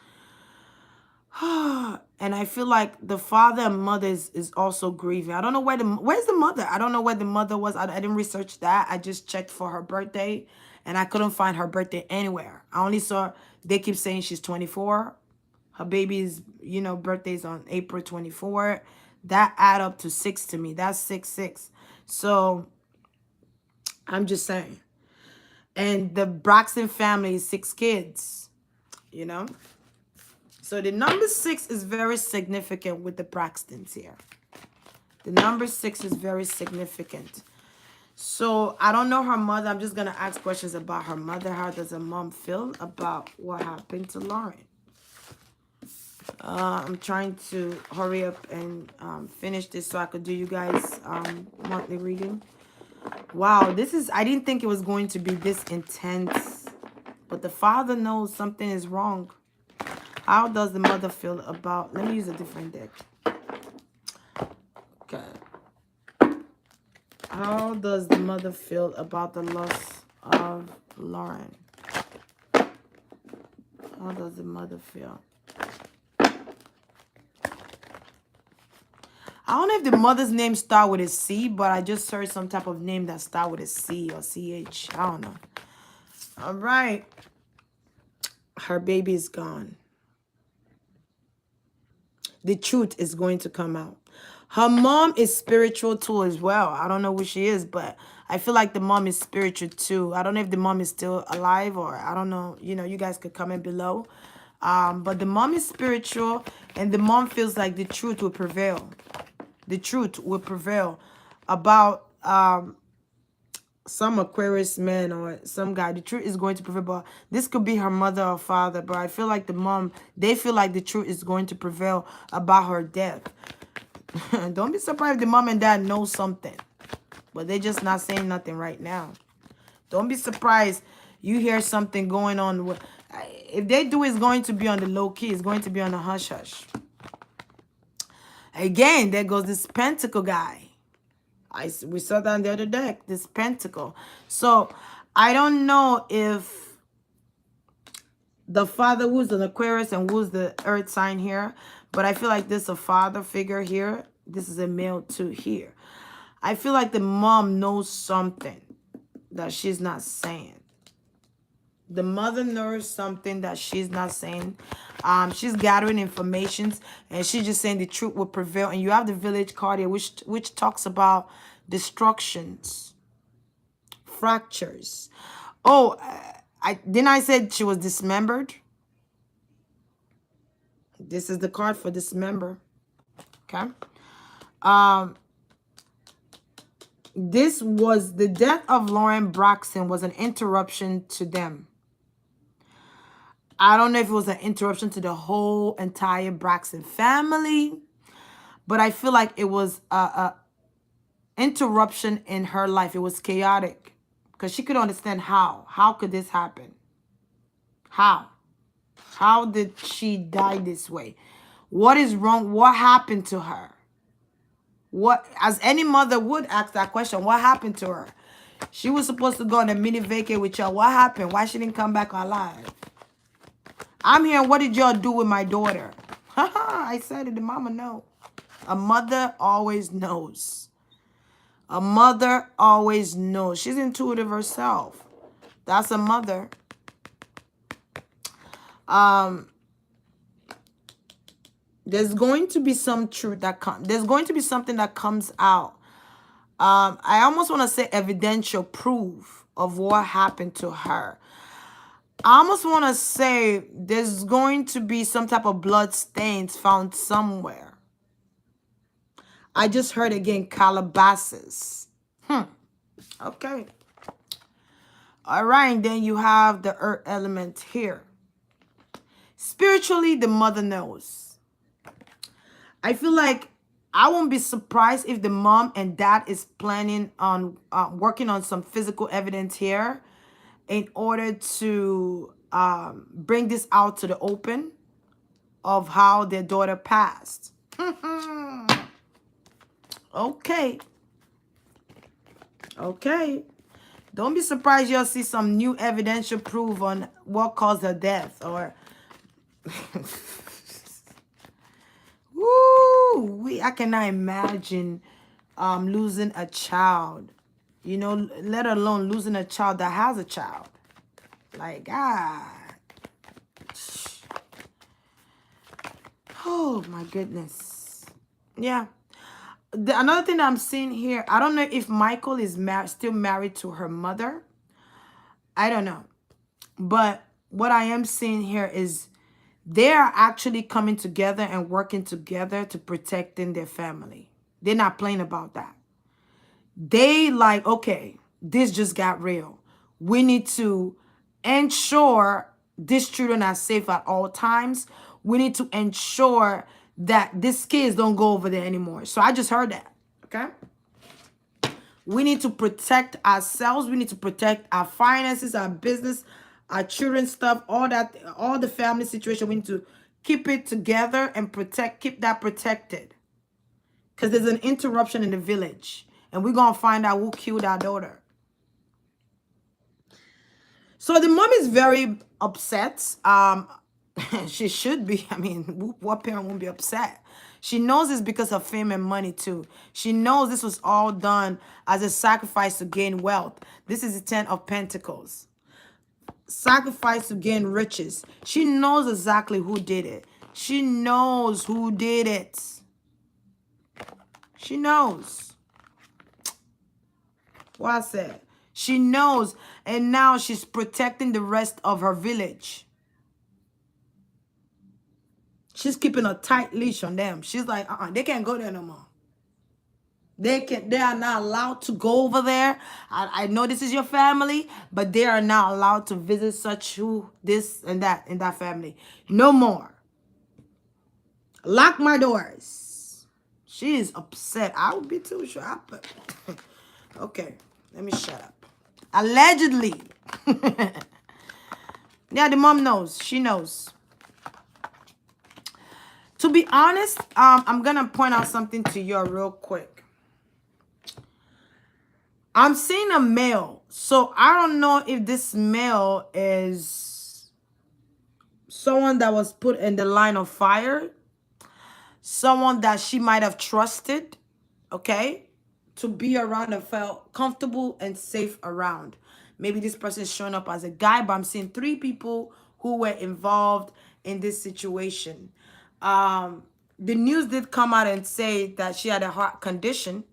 And I feel like the father and mother is also grieving. I don't know where's the mother? I don't know where the mother was. I didn't research that. I just checked for her birthday and I couldn't find her birthday anywhere. I only saw, they keep saying she's 24. Her baby's, birthday's on April 24. That add up to 6 to me. That's 6-6. So I'm just saying. And the Braxton family is 6 kids, So the number 6 is very significant with the Braxtons here. The number 6 is very significant. So I don't know her mother. I'm just going to ask questions about her mother. How does her mom feel about what happened to Lauren? I'm trying to hurry up and finish this so I could do you guys monthly reading. Wow, I didn't think it was going to be this intense. But the father knows something is wrong. How does the mother feel about... Let me use a different deck. Okay. How does the mother feel about the loss of Lauren? How does the mother feel? I don't know if the mother's name start with a C, but I just heard some type of name that start with a C or CH. I don't know. All right. Her baby is gone. The truth is going to come out. Her mom is spiritual too as well. I don't know who she is, but I feel like the mom is spiritual too. I don't know if the mom is still alive, or I don't know. You know, you guys could comment below. But the mom is spiritual, and the mom feels like the truth will prevail. The truth will prevail about some Aquarius man or some guy. The truth is going to prevail. But this could be her mother or father, but I feel like the mom, they feel like the truth is going to prevail about her death. Don't be surprised if the mom and dad know something, but they're just not saying nothing right now. Don't be surprised you hear something going on. If they do, it's going to be on the low key. It's going to be on the hush hush. Again, there goes this pentacle guy. We saw that on the other deck, this pentacle. So I don't know if the father, who's an Aquarius and who's the earth sign here, but I feel like this is a father figure here. This is a male too here. I feel like the mom knows something that she's not saying. The mother knows something that she's not saying. She's gathering information, and she's just saying the truth will prevail. And you have the village card here, which talks about destructions, fractures. Oh, I said she was dismembered. This is the card for dismember. Okay. This was the death of Lauren Braxton was an interruption to them. I don't know if it was an interruption to the whole entire Braxton family, but I feel like it was a interruption in her life. It was chaotic because she could understand how. How could this happen? How? How did she die this way? What is wrong? What happened to her? What, as any mother would ask that question, what happened to her? She was supposed to go on a mini vacay with y'all. What happened? Why she didn't come back alive? I'm here. What did y'all do with my daughter? I said it. The mama know. A mother always knows. A mother always knows. She's intuitive herself. That's a mother. There's going to be some truth that comes. There's going to be something that comes out. I almost want to say evidential proof of what happened to her. I almost want to say there's going to be some type of blood stains found somewhere. I just heard again, Calabasas. Okay. All right, then you have the earth element here. Spiritually, the mother knows. I feel like I won't be surprised if the mom and dad is planning on working on some physical evidence here in order to bring this out to the open of how their daughter passed. Okay. Okay. Don't be surprised you'll see some new evidential proof on what caused her death. Or woo, I cannot imagine losing a child. You know, let alone losing a child that has a child. Like, God. Oh, my goodness. Yeah. Another thing I'm seeing here, I don't know if Michael is still married to her mother. I don't know. But what I am seeing here is they are actually coming together and working together to protecting their family. They're not playing about that. They like, okay, this just got real. We need to ensure these children are safe at all times. We need to ensure that these kids don't go over there anymore. So I just heard that, okay? We need to protect ourselves. We need to protect our finances, our business, our children's stuff, all that, all the family situation. We need to keep it together and keep that protected. Because there's an interruption in the village. And we're going to find out who killed our daughter. So the mom is very upset. She should be. I mean, what parent won't be upset? She knows it's because of fame and money too. She knows this was all done as a sacrifice to gain wealth. This is the Ten of Pentacles. Sacrifice to gain riches. She knows exactly who did it. She knows who did it. She knows. What I said. She knows. And now she's protecting the rest of her village. She's keeping a tight leash on them. She's like, they can't go there no more. They are not allowed to go over there. I know this is your family, but they are not allowed to visit such who, this and that in that family. No more. Lock my doors. She is upset. I would be too sure. Okay, let me shut up. Allegedly. Yeah, the mom knows. She knows. To be honest, I'm going to point out something to you real quick. I'm seeing a male. So I don't know if this male is someone that was put in the line of fire. Someone that she might have trusted, okay, to be around and felt comfortable and safe around. Maybe this person is showing up as a guy, but I'm seeing 3 people who were involved in this situation. The news did come out and say that she had a heart condition,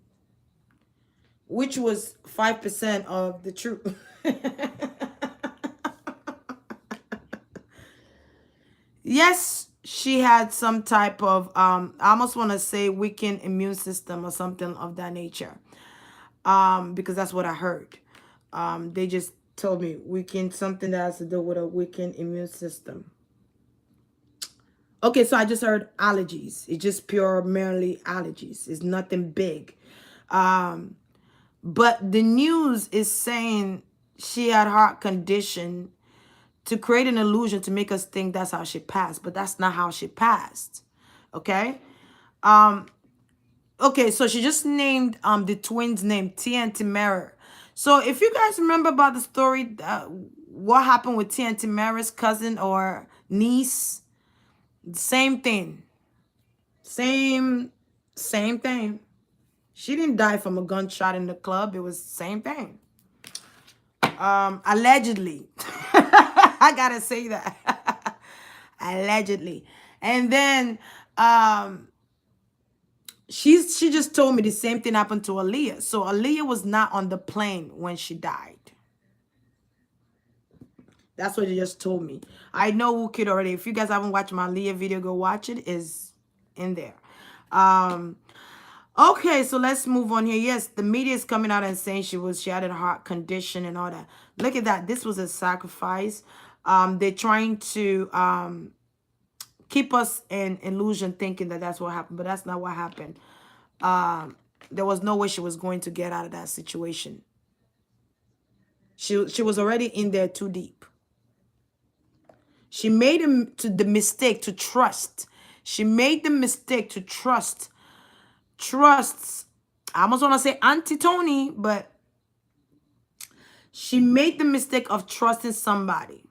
which was 5% of the truth. Yes, she had some type of, I almost want to say weakened immune system or something of that nature. Because that's what I heard. They just told me weakened, something that has to do with a weakened immune system. Okay, so I just heard allergies. It's just pure, merely allergies. It's nothing big. But the news is saying she had heart condition to create an illusion to make us think that's how she passed. But that's not how she passed. Okay? Okay, so she just named the twins' name, Tia and Tamara. So if you guys remember about the story, what happened with Tia and Tamara's cousin or niece, same thing. Same thing. She didn't die from a gunshot in the club. It was the same thing. Allegedly. I gotta say that. Allegedly. And then she just told me the same thing happened to Aaliyah. So Aaliyah was not on the plane when she died. That's what they just told me. I know who kid already. If you guys haven't watched my Aaliyah video, go watch it. Is in there. Okay, so let's move on here. Yes, the media is coming out and saying she had a heart condition and all that. Look at that. This was a sacrifice. They're trying to keep us in illusion thinking that that's what happened, but that's not what happened. There was no way she was going to get out of that situation. She was already in there too deep. She made the mistake to trust. She made the mistake to trust. Trusts. I almost want to say Auntie Tony, but she made the mistake of trusting somebody.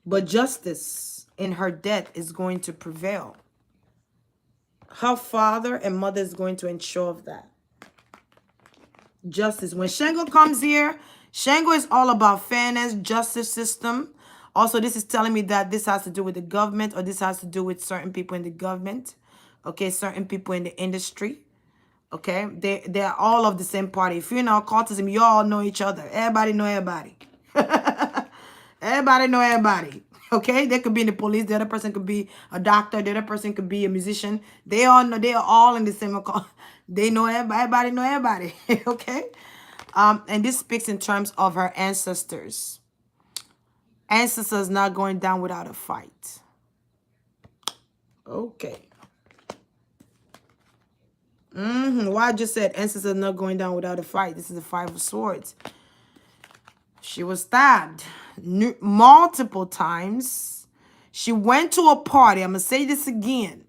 But justice in her death is going to prevail. Her father and mother is going to ensure of that. Justice. When Shango comes here, Shango is all about fairness, justice system. Also, this is telling me that this has to do with the government, or this has to do with certain people in the government. Okay, certain people in the industry. Okay, they're all of the same party. If you're in occultism, you all know each other. Everybody know everybody. Everybody know everybody. Okay, they could be in the police. The other person could be a doctor. The other person could be a musician. They all know. They are all in the same occult. They know everybody. Everybody know everybody. Okay, and this speaks in terms of her ancestors. Ancestors not going down without a fight. Okay. Why I just said ancestors not going down without a fight. This is the 5 of Swords. She was stabbed multiple times. She went to a party. I'm going to say this again.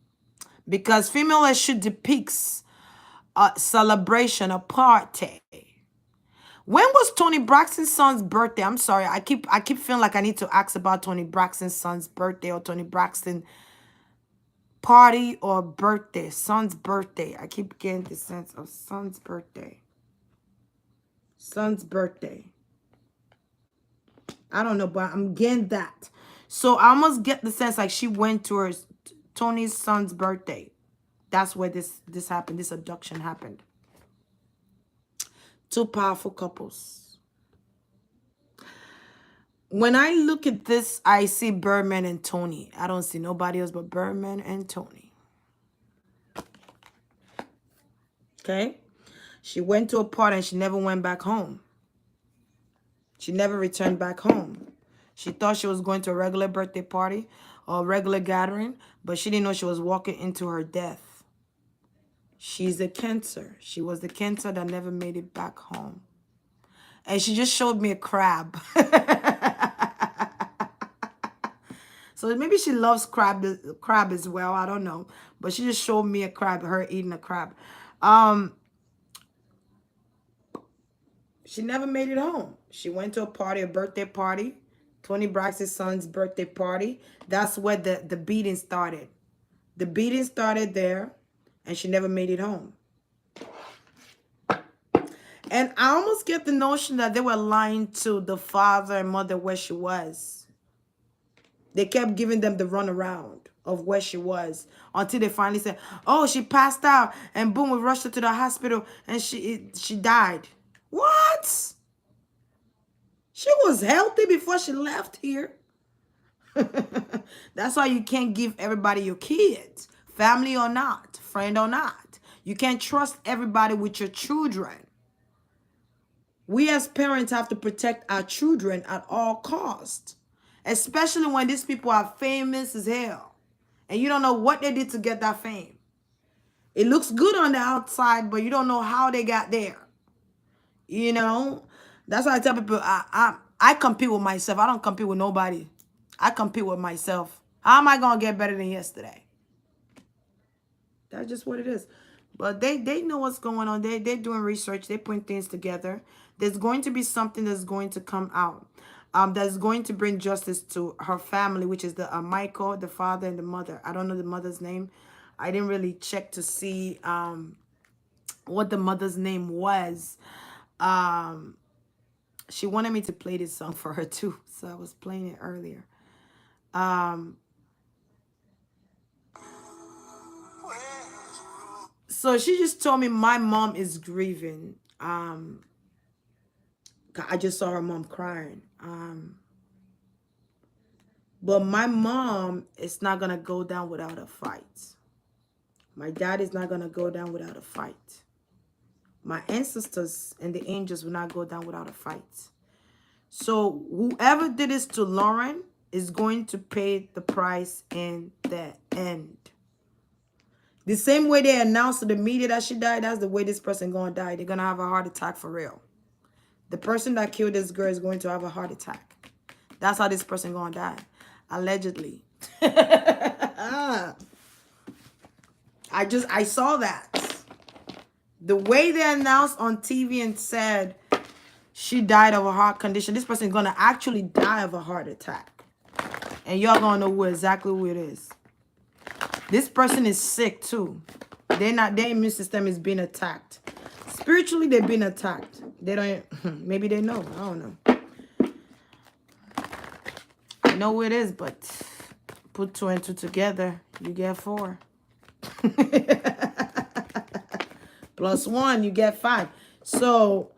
Because female issue depicts a celebration, a party. When was Tony Braxton's son's birthday? I'm sorry. I keep feeling like I need to ask about Tony Braxton's son's birthday or Tony Braxton party or birthday. Son's birthday. I keep getting the sense of son's birthday. Son's birthday. I don't know, but I'm getting that. So I almost get the sense like she went to her Tony's son's birthday. That's where this happened. This abduction happened. Two powerful couples. When I look at this, I see Birdman and Tony. I don't see nobody else but Birdman and Tony. Okay? She went to a party and she never went back home. She never returned back home. She thought she was going to a regular birthday party or a regular gathering, but she didn't know she was walking into her death. She's a Cancer. She was the Cancer that never made it back home. And she just showed me a crab. So maybe she loves crab as well. I don't know. But she just showed me a crab, her eating a crab. She never made it home. She went to a party, a birthday party. Tony Braxton's son's birthday party. That's where the beating started. The beating started there, and she never made it home. And I almost get the notion that they were lying to the father and mother where she was. They kept giving them the runaround of where she was until they finally said, oh, she passed out. And boom, we rushed her to the hospital and she died. What? She was healthy before she left here. That's why you can't give everybody your kids, family or not, friend or not. You can't trust everybody with your children. We as parents have to protect our children at all costs, especially when these people are famous as hell and you don't know what they did to get that fame. It looks good on the outside, but you don't know how they got there. You know, that's why I tell people I compete with myself. I don't compete with nobody. I compete with myself. How am I going to get better than yesterday? That's just what it is. But they know what's going on. They're doing research. They're putting things together. There's going to be something that's going to come out. That's going to bring justice to her family, which is the Michael, the father, and the mother. I don't know the mother's name. I didn't really check to see what the mother's name was. She wanted me to play this song for her too, so I was playing it earlier. So she just told me my mom is grieving. I just saw her mom crying. But my mom is not going to go down without a fight. My dad is not going to go down without a fight. My ancestors and the angels will not go down without a fight. So whoever did this to Lauren is going to pay the price in the end. The same way they announced to the media that she died, that's the way this person going to die. They're going to have a heart attack for real. The person that killed this girl is going to have a heart attack. That's how this person going to die. Allegedly. I saw that. The way they announced on TV and said she died of a heart condition, this person is going to actually die of a heart attack. And y'all going to know exactly who it is. This person is sick too. Their immune system is being attacked. Spiritually, they're being attacked. They don't, maybe they know. I don't know. I know who it is, but put 2 and 2 together, you get 4. Plus 1, you get 5. So,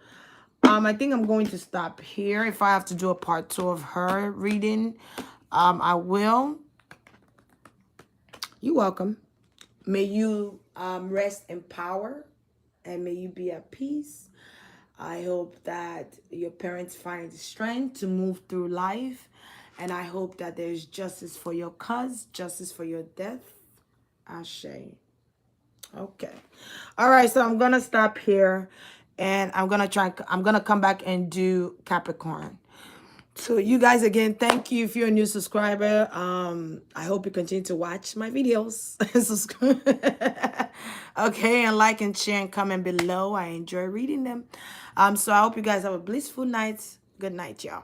I think I'm going to stop here. If I have to do a part 2 of her reading, I will. You're welcome. May you rest in power and may you be at peace. I hope that your parents find strength to move through life. And I hope that there's justice for your cause, justice for your death. Ashe. Okay. All right, so I'm going to stop here and I'm going to come back and do Capricorn. So you guys, again, thank you if you're a new subscriber. I hope you continue to watch my videos. Subscribe. Okay, and like and share and comment below. I enjoy reading them. So I hope you guys have a blissful night. Good night, y'all.